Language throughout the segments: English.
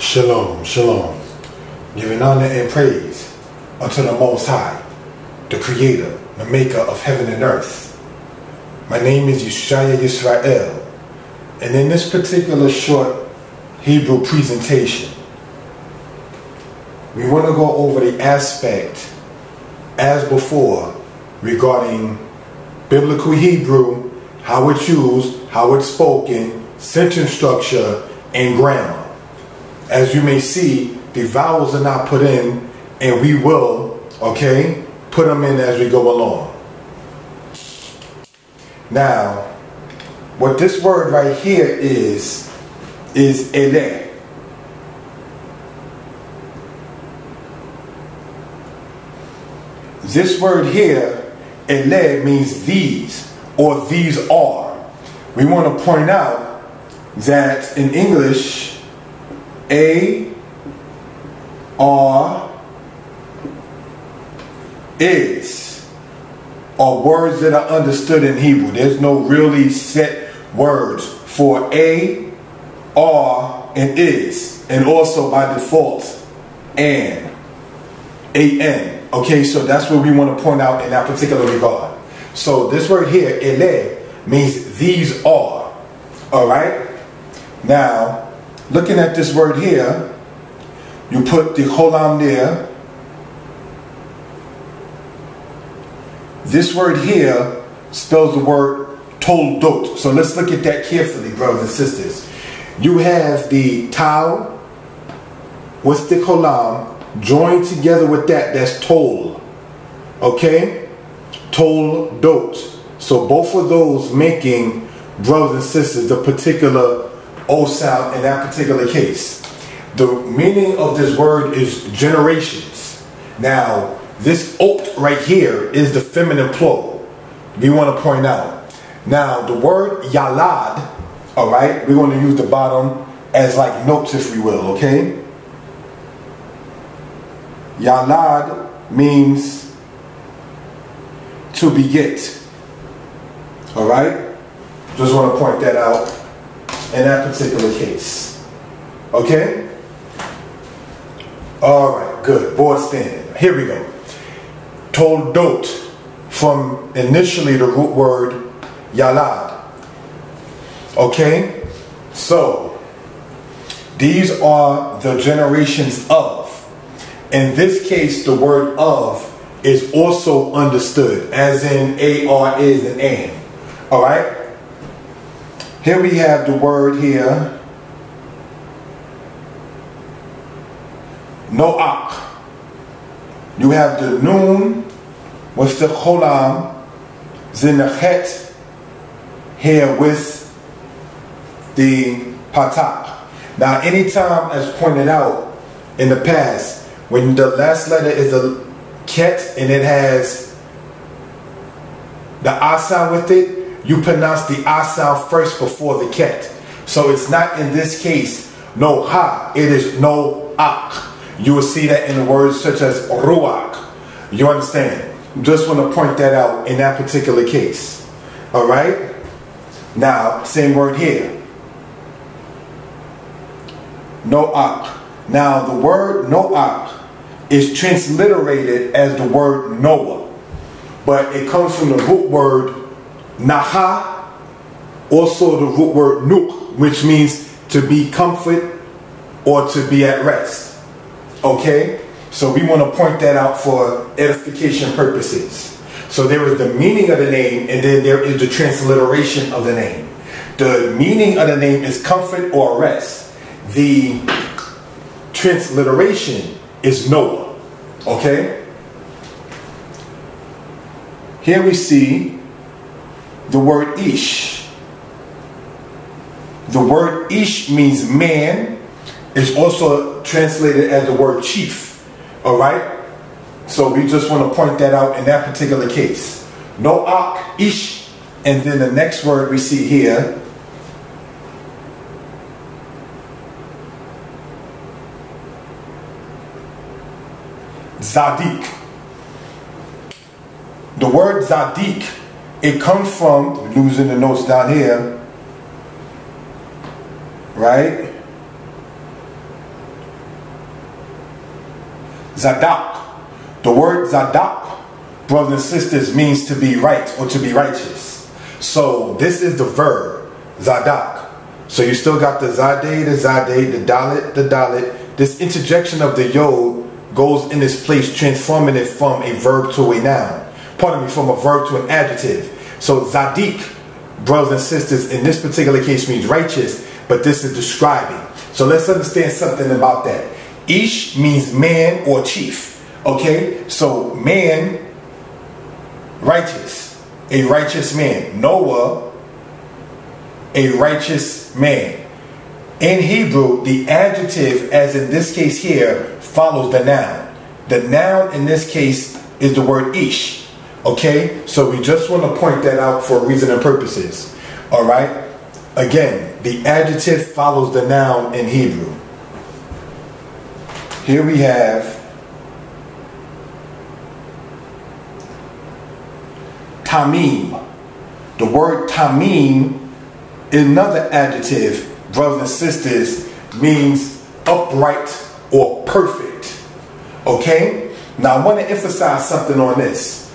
Shalom, shalom. Giving honor and praise unto the Most High, the Creator, the Maker of heaven and earth. My name is Yeshaya Yisrael, and in this particular short Hebrew presentation, we want to go over the aspect, as before, regarding biblical Hebrew, how it's used, how it's spoken, sentence structure, and grammar. As you may see, the vowels are not put in, and we will, put them in as we go along. Now, what this word right here is ele. This word here, ele, means these, or these are. We want to point out that in English, A, R, is are words that are understood in Hebrew. There's no really set words for A, R, and is, and also by default, and, A-N. Okay, so that's what we want to point out in that particular regard. So this word here, ele, means these are. Alright? Now, looking at this word here, you put the cholam there. This word here spells the word toldot. So let's look at that carefully, brothers and sisters. You have the tau with the cholam joined together with that's tol. Okay? Toldot. So both of those making, brothers and sisters, the particular O sound in that particular case. The meaning of this word is generations. Now, this ot right here is the feminine plural. We want to point out. Now, the word yalad, alright, we're going to use the bottom as like notes, if we will, okay? Yalad means to beget. Alright? Just want to point that out in that particular case. Okay? Alright, good. Board standing. Here we go. Toldot, from initially the root word yalad. Okay? So, these are the generations of. In this case, the word of is also understood, as in AR is and and. Alright? Here we have the word here, noach. You have the noon with the cholam, zinachet here with the patak. Now, anytime, as pointed out in the past, when the last letter is a ket and it has the a sound with it, you pronounce the a sound first before the ket. So it's not in this case no ha, it is no ak. You will see that in the words such as ruach. You understand? Just want to point that out in that particular case. Alright? Now, same word here. Noach. Now, the word noach is transliterated as the word Noah. But it comes from the root word naha, also the root word nuk, which means to be comfort or to be at rest. Okay? So we want to point that out for edification purposes. So there is the meaning of the name, and then there is the transliteration of the name. The meaning of the name is comfort or rest. The transliteration is Noah. Okay? Here we see the word ish. The word ish means man. It's also translated as the word chief. Alright? So we just want to point that out in that particular case. Noach, ish, and then the next word we see here, Zadik. The word Zadik, it comes from, losing the notes down here, right? Zadok. The word Zadok, brothers and sisters, means to be right or to be righteous. So this is the verb, Zadok. So you still got the Zadeh, the Dalet, the Dalet. This interjection of the Yod goes in this place, transforming it from a verb to a noun. Pardon me, from a verb to an adjective. So Zadik, brothers and sisters, in this particular case means righteous, but this is describing. So let's understand something about that. Ish means man or chief. Okay, so man, righteous, a righteous man. Noah, a righteous man. In Hebrew, the adjective, as in this case here, follows the noun. The noun in this case is the word ish. Okay, so we just want to point that out for reason and purposes. All right, again, the adjective follows the noun in Hebrew. Here we have Tamim. The word Tamim is another adjective, brothers and sisters, means upright or perfect. Okay? Now I want to emphasize something on this.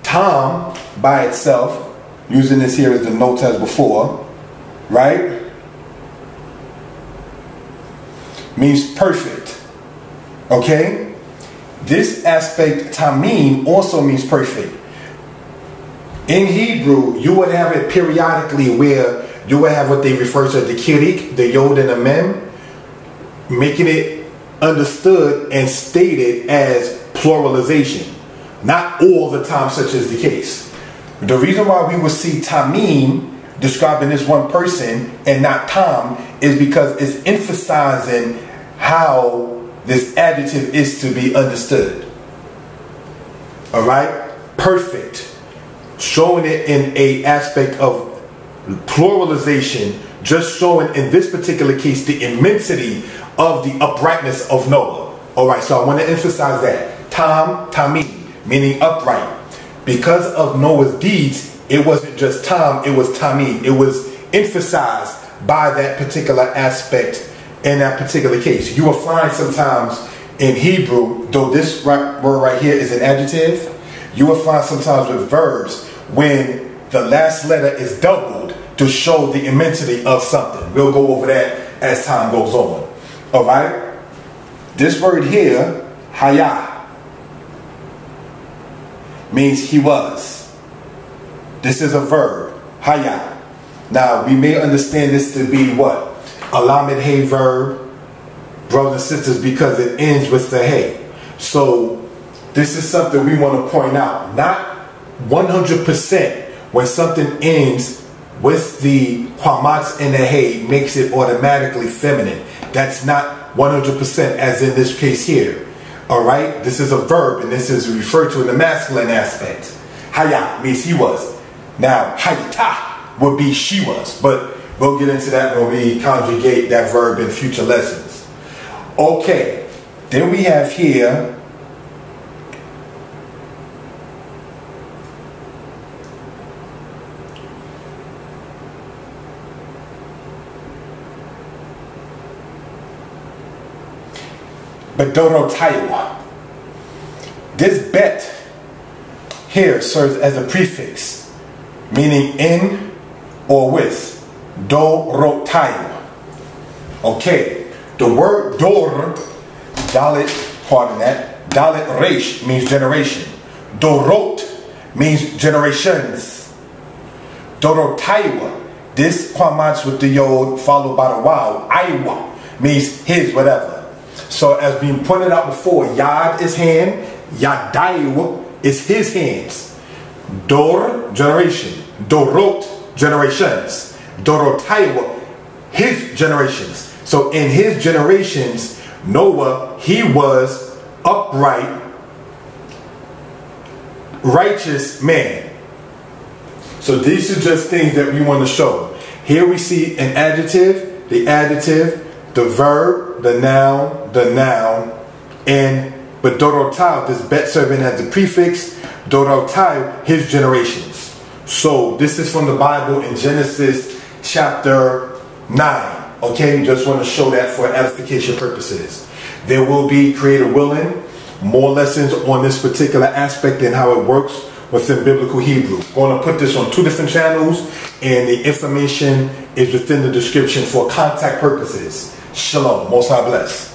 Tam by itself, using this here as the notes as before, right? Means perfect. Okay? This aspect, Tamim, also means perfect. In Hebrew, you would have it periodically where you would have what they refer to as the kirik, the yod and the mem, making it understood and stated as pluralization. Not all the time such is the case. The reason why we would see Tamim describing this one person and not Tam is because it's emphasizing how this adjective is to be understood. Alright? Perfect. Showing it in a aspect of pluralization, just showing in this particular case the immensity of the uprightness of Noah. Alright, so I want to emphasize that. Tamim, meaning upright. Because of Noah's deeds, it wasn't just Tam, it was Tamim. It was emphasized by that particular aspect in that particular case. You will find sometimes in Hebrew, though this word right here is an adjective, you will find sometimes with verbs when the last letter is doubled to show the immensity of something. We'll go over that as time goes on. Alright? This word here, Hayah, means he was. This is a verb, Hayah. Now, we may understand this to be what? A lamed hay verb, brothers and sisters, because it ends with the hay. So, this is something we want to point out. Not 100% when something ends with the hamatz and the hay makes it automatically feminine. That's not 100% as in this case here. Alright? This is a verb and this is referred to in the masculine aspect. Hayah means he was. Now, hayta would be she was. But we'll get into that when we conjugate that verb in future lessons. Okay. Then we have here Bedorotaiwa. This bet here serves as a prefix, meaning in or with. Dorotaiwa. Okay, the word dor, dalit, pardon that, dalit resh means generation. Dorot means generations. Dorotaiwa, this quamats with the yod followed by the waw. Aiwa means his whatever. So as being pointed out before, Yad is hand, Yadaiwa is his hands. Dor, generation. Dorot, generations. Dorotaiwa, his generations. So in his generations, Noah, he was upright, righteous man. So these are just things that we want to show. Here we see an adjective, the verb, the noun, and but Dorotai, this bet serving as the prefix, Dorotai, his generations. So this is from the Bible in Genesis chapter 9. Okay, just want to show that for edification purposes. There will be, Creator willing, more lessons on this particular aspect and how it works within Biblical Hebrew. I'm going to put this on 2 different channels, and the information is within the description for contact purposes. Shalom. Most High bless.